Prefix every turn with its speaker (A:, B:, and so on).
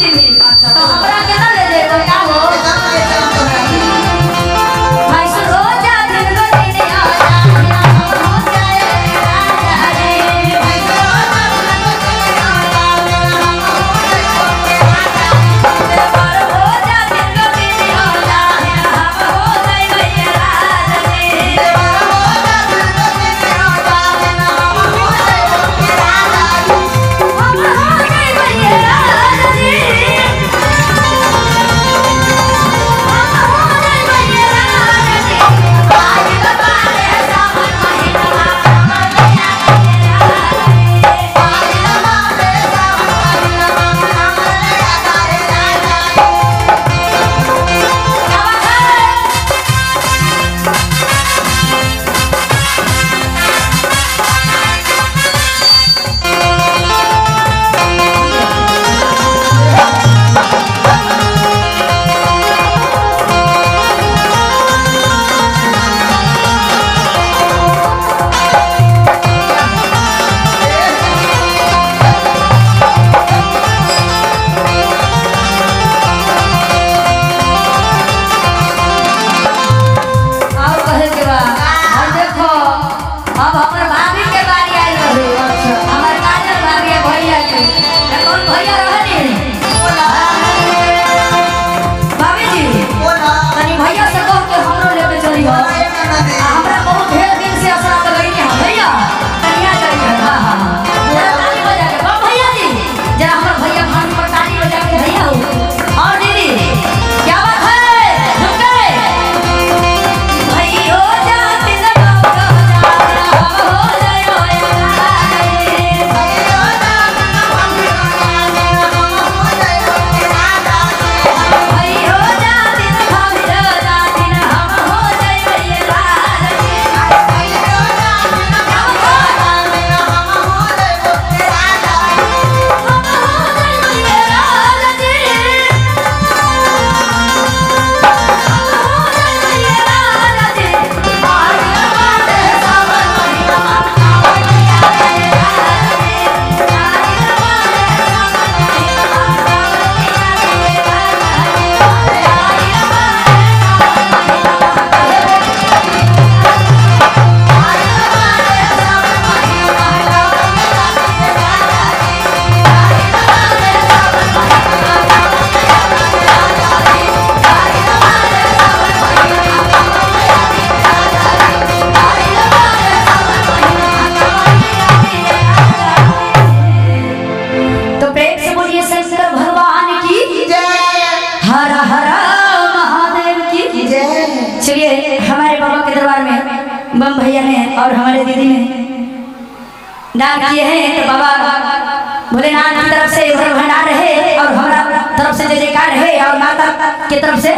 A: जी भी तो हमरा केना ले दे तो का हो भाई सुनो जा दिन को दिन आ हो जाए राजा रे भाई सुनो जा दिन को दिन आ हो जा दिन को दिन हम हो जाए भैया राजा रे हो जा दिन को दिन हम हो जाए भैया राजा बम भैया ने और हमारे दीदी ने दान किए हैं तो बाबा भोलेनाथ की तरफ से भंडार रहे और हमारा तरफ से जय जयकार है और माता की तरफ से